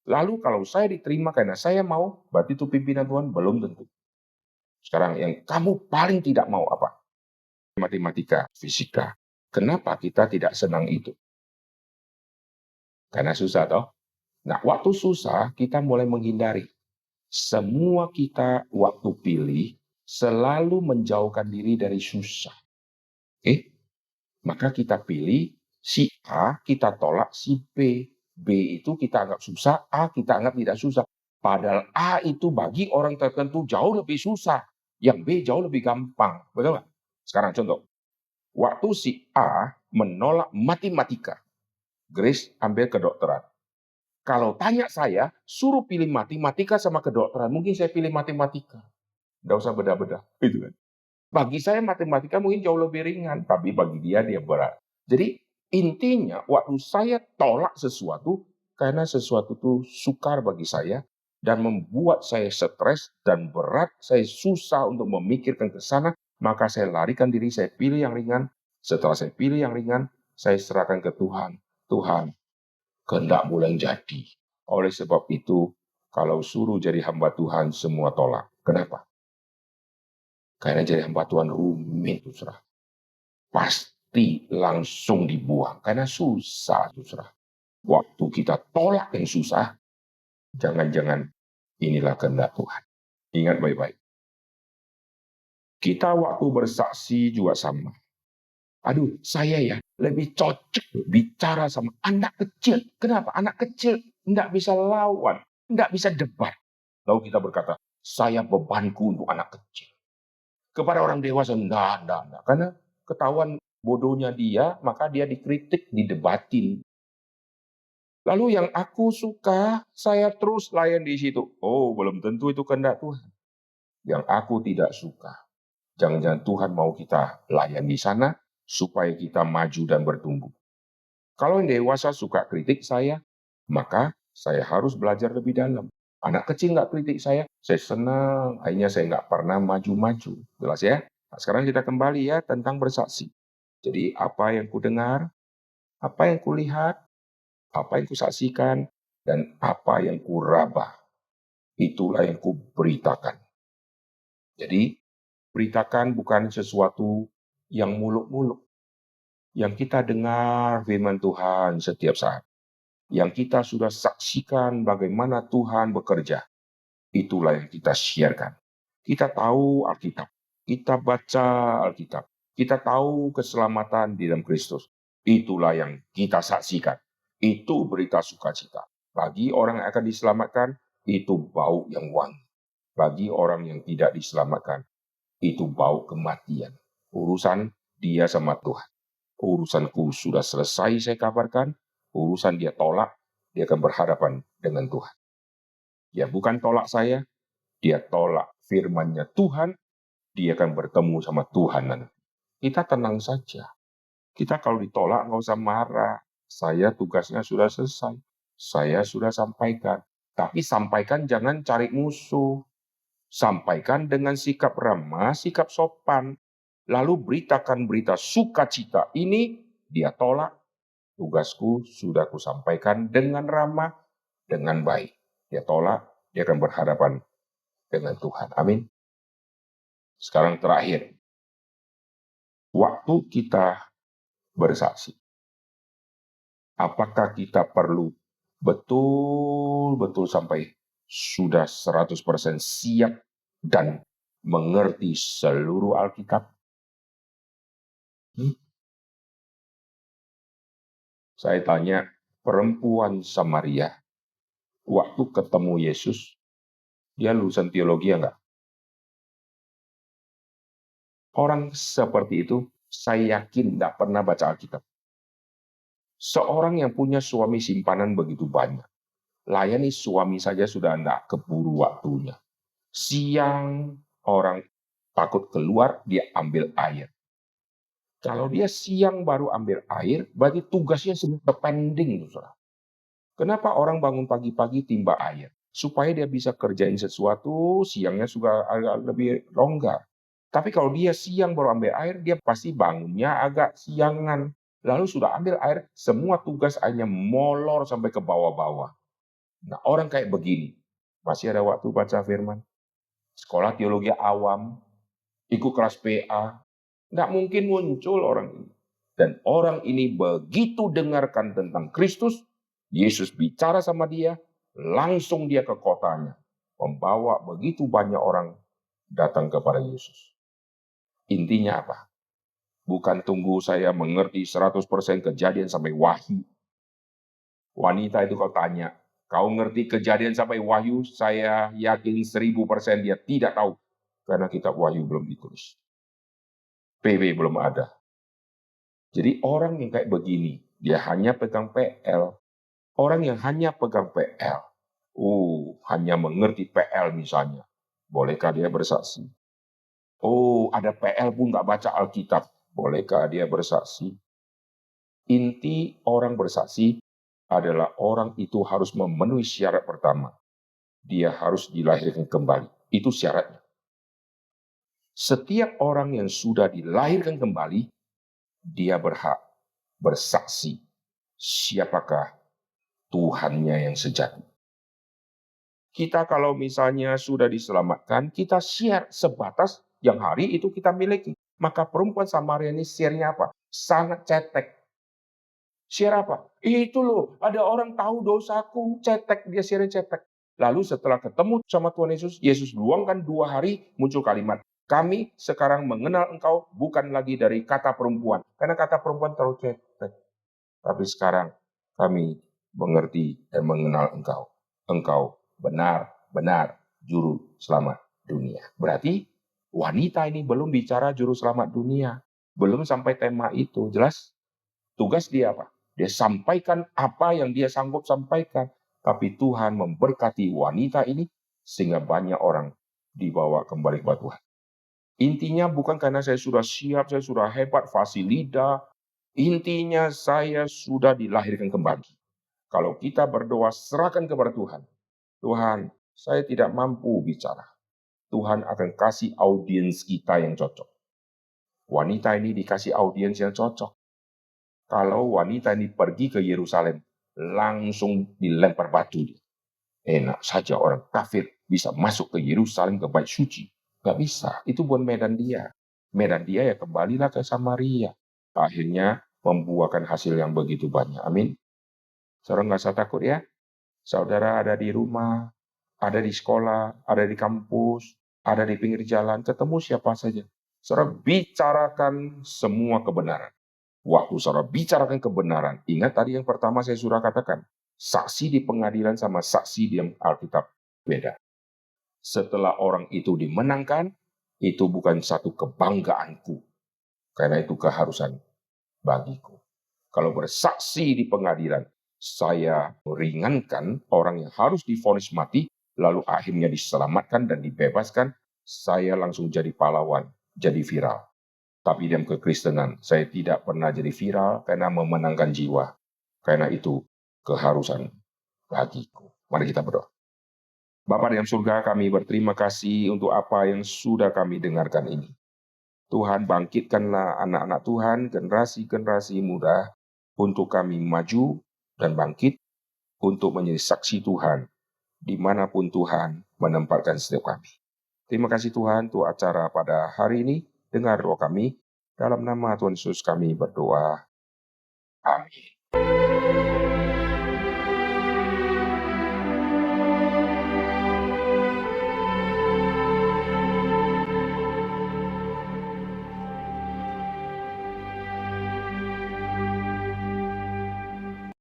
lalu kalau saya diterima karena saya mau, berarti itu pimpinan Tuhan? Belum tentu. Sekarang yang kamu paling tidak mau apa? Matematika, fisika. Kenapa kita tidak senang itu? Karena susah toh. Nah, waktu susah kita mulai menghindari. Semua kita waktu pilih selalu menjauhkan diri dari susah. Maka kita pilih si A, kita tolak si B. B itu kita anggap susah, A kita anggap tidak susah. Padahal A itu bagi orang tertentu jauh lebih susah. Yang B jauh lebih gampang. Betul nggak? Sekarang contoh. Waktu si A menolak matematika, Grace ambil kedokteran. Kalau tanya saya, suruh pilih matematika sama kedokteran, mungkin saya pilih matematika. Nggak usah beda-beda. Gitu kan. Bagi saya matematika mungkin jauh lebih ringan, tapi bagi dia berat. Jadi intinya waktu saya tolak sesuatu, karena sesuatu itu sukar bagi saya, dan membuat saya stres dan berat, saya susah untuk memikirkan ke sana, maka saya larikan diri, saya pilih yang ringan. Setelah saya pilih yang ringan, saya serahkan ke Tuhan. Tuhan, kehendak-Mu yang jadi. Oleh sebab itu, kalau suruh jadi hamba Tuhan, semua tolak. Kenapa? Karena jadi hamba Tuhan rumit, saudara. Pasti langsung dibuang. Karena susah, saudara. Waktu kita tolak yang susah, jangan-jangan inilah kehendak Tuhan. Ingat baik-baik. Kita waktu bersaksi juga sama. Aduh, saya ya lebih cocok bicara sama anak kecil. Kenapa? Anak kecil tidak bisa lawan, tidak bisa debat. Lalu kita berkata, saya bebanku untuk anak kecil. Kepada orang dewasa, enggak. Karena ketahuan bodohnya dia, maka dia dikritik, didebatin. Lalu yang aku suka, saya terus layan di situ. Oh, belum tentu itu kehendak Tuhan. Yang aku tidak suka. Jangan-jangan Tuhan mau kita layan di sana, supaya kita maju dan bertumbuh. Kalau yang dewasa suka kritik saya, maka saya harus belajar lebih dalam. Anak kecil nggak kritik saya senang. Akhirnya saya nggak pernah maju-maju. Jelas ya? Nah, sekarang kita kembali ya tentang bersaksi. Jadi apa yang kudengar, apa yang kulihat, apa yang kusaksikan, dan apa yang kuraba, itulah yang kuberitakan. Jadi, beritakan bukan sesuatu yang muluk-muluk. Yang kita dengar firman Tuhan setiap saat. Yang kita sudah saksikan bagaimana Tuhan bekerja. Itulah yang kita siarkan. Kita tahu Alkitab. Kita baca Alkitab. Kita tahu keselamatan di dalam Kristus. Itulah yang kita saksikan. Itu berita sukacita. Bagi orang yang akan diselamatkan, itu bau yang wangi. Bagi orang yang tidak diselamatkan, itu bau kematian. Urusan dia sama Tuhan. Urusanku sudah selesai saya kabarkan. Urusan dia tolak, dia akan berhadapan dengan Tuhan. Ya bukan tolak saya, dia tolak firman-Nya Tuhan, dia akan bertemu sama Tuhan nanti. Kita tenang saja. Kita kalau ditolak nggak usah marah. Saya tugasnya sudah selesai. Saya sudah sampaikan. Tapi sampaikan jangan cari musuh. Sampaikan dengan sikap ramah, sikap sopan. Lalu beritakan berita sukacita. Ini dia tolak. Tugasku sudah kusampaikan dengan ramah, dengan baik. Dia tolak, dia akan berhadapan dengan Tuhan. Amin. Sekarang terakhir. Waktu kita bersaksi. Apakah kita perlu betul-betul sampai sudah 100% siap dan mengerti seluruh Alkitab? Saya tanya, perempuan Samaria, waktu ketemu Yesus, dia lulusan teologi enggak? Orang seperti itu, saya yakin tidak pernah baca Alkitab. Seorang yang punya suami simpanan begitu banyak, layani suami saja sudah tidak keburu waktunya. Siang, orang takut keluar, dia ambil air. Kalau dia siang baru ambil air, berarti tugasnya sudah pending. Kenapa orang bangun pagi-pagi timba air? Supaya dia bisa kerjain sesuatu, siangnya sudah agak lebih longgar. Tapi kalau dia siang baru ambil air, dia pasti bangunnya agak siangan. Lalu sudah ambil air, semua tugas airnya molor sampai ke bawah-bawah. Nah, orang kayak begini, masih ada waktu baca firman. Sekolah teologi awam, ikut kelas PA, nggak mungkin muncul orang ini. Dan orang ini begitu dengarkan tentang Kristus, Yesus bicara sama dia, langsung dia ke kotanya. Membawa begitu banyak orang datang kepada Yesus. Intinya apa? Bukan tunggu saya mengerti 100% kejadian sampai wahyu. Wanita itu kalau tanya, Kau ngerti Kejadian sampai Wahyu, saya yakin 1000% dia tidak tahu. Karena kitab Wahyu belum ditulis. PW belum ada. Jadi orang yang kayak begini, dia hanya pegang PL. Orang yang hanya pegang PL, hanya mengerti PL misalnya, bolehkah dia bersaksi? Ada PL pun nggak baca Alkitab, bolehkah dia bersaksi? Inti orang bersaksi adalah orang itu harus memenuhi syarat pertama. Dia harus dilahirkan kembali. Itu syaratnya. Setiap orang yang sudah dilahirkan kembali, dia berhak bersaksi siapakah Tuhannya yang sejati. Kita kalau misalnya sudah diselamatkan, kita share sebatas yang hari itu kita miliki. Maka perempuan Samaria ini share-nya apa? Sangat cetek. Share apa? Itu loh, ada orang tahu dosaku, cetek, dia share cetek. Lalu setelah ketemu sama Tuhan Yesus, Yesus luangkan 2 hari, muncul kalimat, kami sekarang mengenal engkau bukan lagi dari kata perempuan. Karena kata perempuan terlalu cetek. Tapi sekarang kami mengerti dan mengenal engkau. Engkau benar-benar juru selamat dunia. Berarti wanita ini belum bicara juru selamat dunia. Belum sampai tema itu. Jelas? Tugas dia apa? Dia sampaikan apa yang dia sanggup sampaikan. Tapi Tuhan memberkati wanita ini sehingga banyak orang dibawa kembali kepada Tuhan. Intinya bukan karena saya sudah siap, saya sudah hebat, fasilida. Intinya saya sudah dilahirkan kembali. Kalau kita berdoa, serahkan kepada Tuhan. Tuhan, saya tidak mampu bicara. Tuhan akan kasih audiens kita yang cocok. Wanita ini dikasih audiens yang cocok. Kalau wanita ini pergi ke Yerusalem, langsung dilempar batu. Enak saja orang kafir bisa masuk ke Yerusalem, ke bait suci. Gak bisa, itu bukan medan dia. Medan dia ya kembalilah ke Samaria. Akhirnya membuahkan hasil yang begitu banyak. Amin. Saudara nggak usah takut ya. Saudara ada di rumah, ada di sekolah, ada di kampus, ada di pinggir jalan, ketemu siapa saja. Saudara bicarakan semua kebenaran. Waktu saudara bicarakan kebenaran, ingat tadi yang pertama saya sudah katakan, saksi di pengadilan sama saksi di Alkitab beda. Setelah orang itu dimenangkan, itu bukan satu kebanggaanku, karena itu keharusan bagiku. Kalau bersaksi di pengadilan, saya meringankan orang yang harus divonis mati, lalu akhirnya diselamatkan dan dibebaskan, saya langsung jadi pahlawan, jadi viral. Tapi dalam kekristenan, saya tidak pernah jadi viral karena memenangkan jiwa. Karena itu keharusan bagiku. Mari kita berdoa. Bapa dalam surga, kami berterima kasih untuk apa yang sudah kami dengarkan ini. Tuhan, bangkitkanlah anak-anak Tuhan, generasi-generasi muda, untuk kami maju dan bangkit untuk menjadi saksi Tuhan, dimanapun Tuhan menempatkan setiap kami. Terima kasih Tuhan untuk acara pada hari ini. Dengar doa kami, dalam nama Tuhan Yesus kami berdoa. Amin.